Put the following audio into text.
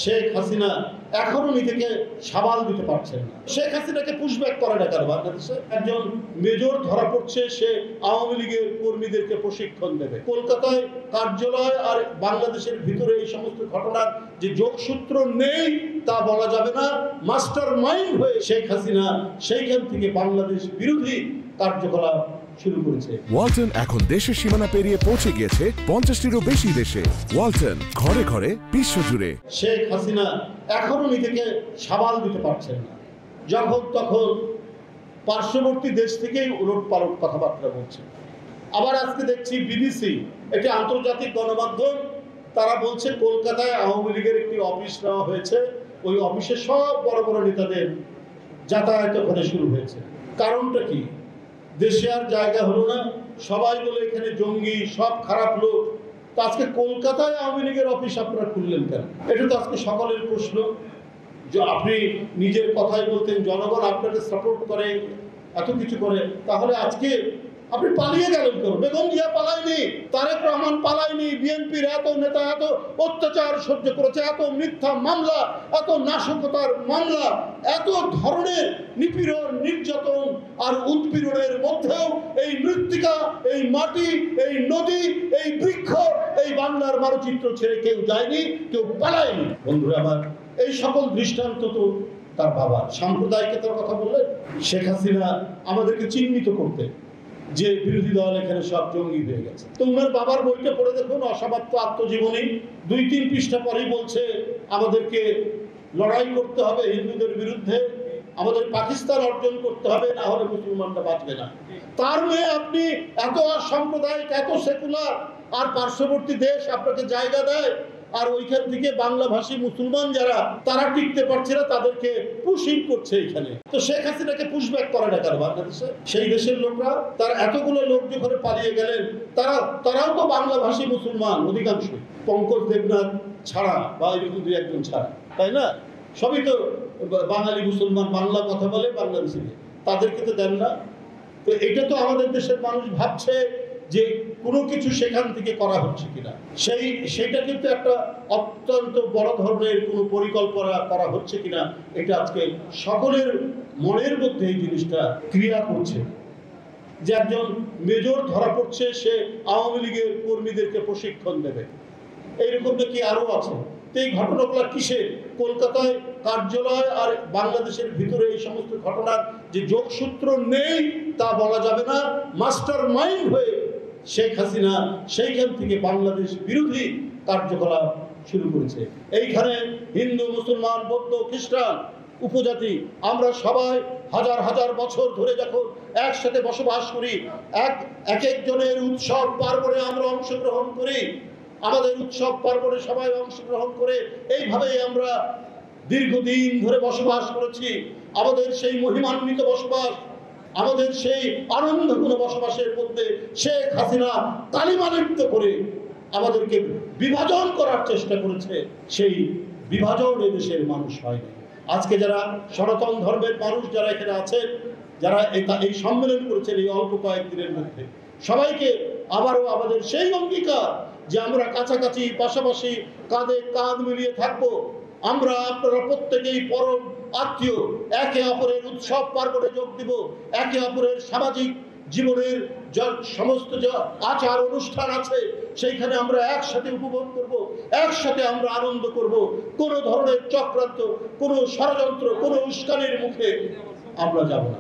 শেখ হাসিনা এখনো নিজেকে সামাল দিতে পারছেন না। শেখ হাসিনাকে পুশব্যাক করে না কেন বাংলাদেশে? একজন মেজর ধরা পড়ছে, সে আওয়ামী লীগের কর্মীদেরকে প্রশিক্ষণ দেবে। কলকাতায় কার্যালয় আর বাংলাদেশের ভিতরে এই সমস্ত ঘটনার যে যোগসূত্র নেই তা বলা যাবে না। মাস্টার মাইন্ড হয়ে শেখ হাসিনা সেইখান থেকে বাংলাদেশ বিরোধী কার্যকলাপ শুরু করেছে। ওয়ালটন এখন দেশের সীমানা পেরিয়ে পৌঁছে গিয়েছে 50টিরও বেশি দেশে। ওয়ালটন, ঘরে ঘরে বিশ্বজুড়ে। শেখ হাসিনা এখনো নিজেকে সামাল দিতে পারছেন না। যখন তখন পার্শ্ববর্তী দেশ থেকেই উলটপালট কথাবার্তা বলছে। আবার আজকে দেখছি বিবিসি, একটি আন্তর্জাতিক গণমাধ্যম, তারা বলছে কলকাতায় আওয়ামী লীগের একটি অফিস নেওয়া হয়েছে, ওই অফিসে সব বড় বড় নেতাদের যাতায়াত ওখানে শুরু হয়েছে। কারণটা কি? দেশে আর জায়গা হলো না, সবাই বলে এখানে জঙ্গি, সব খারাপ লোক। তো আজকে কলকাতায় আওয়ামী লীগের অফিস আপনারা খুললেন কেন? এটা তো আজকে সকলের প্রশ্ন। যে আপনি নিজের কথাই বলতেন, জনগণ আপনাকে সাপোর্ট করে, এত কিছু করে, তাহলে আজকে আপনি পালিয়ে গেলেন কেন? বেগম জিয়া পালায়নি, তারেক রহমান পালায়নি, বিএনপির এত নেতা এত অত্যাচার সহ্য করেছে, এত মিথ্যা মামলা, এত নাশকতার মামলা, এত ধরনের নিপীড়ন, নির্যাতন আর উৎপীড়নের মধ্যেও এই মৃত্তিকা, এই মাটি, এই নদী, এই বৃক্ষ, এই বাংলার মানচিত্র ছেড়ে কেউ যায়নি, কেউ পালায়নি। বন্ধুরা আমার, এই সকল দৃষ্টান্ত তো তার বাবা। সাম্প্রদায়িকতার কথা বললেন, শেখ হাসিনা আমাদেরকে চিহ্নিত করতে যে বিরোধী দল এখানে সব জঙ্গি হয়ে গেছে। তো উনার বাবার বইটা পড়ে দেখুন, অসমাপ্ত আত্মজীবনী, 2-3 পৃষ্ঠা পরেই বলছে আমাদেরকে লড়াই করতে হবে হিন্দুদের বিরুদ্ধে, আমাদের পাকিস্তান অর্জন করতে হবে, না হলে মুসলমানরা বাঁচবে না। তার মেয়ে আপনি এত সাম্প্রদায়িক, এত সেকুলার, আর পার্শ্ববর্তী দেশ আপনাকে জায়গা দেয়, আর ওইখান থেকে বাংলাভাষী মুসলমান যারা তারা টিকতে পারছে না, তাদেরকে পুশিং করছে এখানে। তো শেখ হাসিনাকে পুশব্যাক করে না কেন বাংলাদেশে? সেই দেশের লোকরা, তার এতগুলো লোক যখন পালিয়ে গেলেন, তারাও তো বাংলাভাষী মুসলমান অধিকাংশ, পঙ্কজ দেবনাথ ছাড়া বা এরকম 2-1 ছাড়া, তাই না? সবই তো বাঙালি মুসলমান, বাংলা কথা বলে বাংলাদেশে, তাদেরকে তো দেন না। তো এটা তো আমাদের দেশের মানুষ ভাবছে যে কোনো কিছু সেখান থেকে করা হচ্ছে কিনা, সেইটা কিন্তু একটা অত্যন্ত বড় ধরনের কোনো পরিকল্পনা করা হচ্ছে কিনা, এটা আজকে সকলের মনের মধ্যে এই জিনিসটা ক্রিয়া করছে। যে একজন মেজর ধরা পড়ছে, সে আওয়ামী লীগের কর্মীদেরকে প্রশিক্ষণ দেবে, এইরকম নাকি আরো আছে। তো এই ঘটনাগুলো কিসের? কলকাতায় কার্যালয় আর বাংলাদেশের ভিতরে এই সমস্ত ঘটনার যে যোগসূত্র নেই তা বলা যাবে না। মাস্টার মাইন্ড হয়ে শেখ হাসিনা সেইখান থেকে বাংলাদেশ বিরোধী কার্যকলাপ শুরু করেছে। এইখানে হিন্দু, মুসলমান, বৌদ্ধ, খ্রিস্টান, উপজাতি, আমরা সবাই হাজার হাজার বছর ধরে যখন একসাথে বসবাস করি, এক একজনের উৎসব পার্বণে আমরা অংশগ্রহণ করি, আমাদের উৎসব পার্বণে সবাই অংশগ্রহণ করে এইভাবেই আমরা দীর্ঘদিন ধরে বসবাস করেছি। আমাদের সেই মহিমান্বিত বসবাস, আমাদের সেই আনন্দঘন বসবাসের মধ্যে শেখ হাসিনা কালিমালিপ্ত করে আমাদেরকে বিভাজন করার চেষ্টা করেছে। সেই বিভাজন এদেশের মানুষ হয়নি। আজকে যারা সনাতন ধর্মের মানুষ যারা এখানে আছেন, যারা এই সম্মেলন করেছেন এই অল্প কয়েকদিনের মধ্যে, সবাইকে আবারও আমাদের সেই অঙ্গীকার যে আমরা কাছাকাছি, পাশাপাশি, কাঁধে কাঁধ মিলিয়ে থাকবো। আমরা আপনারা প্রত্যেকেই পরম আত্মীয়, একে অপরের উৎসব পার্বণে যোগ দিব, একে অপরের সামাজিক জীবনের সমস্ত যে আচার অনুষ্ঠান আছে সেইখানে আমরা একসাথে উপভোগ করব, একসাথে আমরা আনন্দ করব। কোনো ধরনের চক্রান্ত, কোনো ষড়যন্ত্র, কোনো উস্কানির মুখে আমরা যাব না।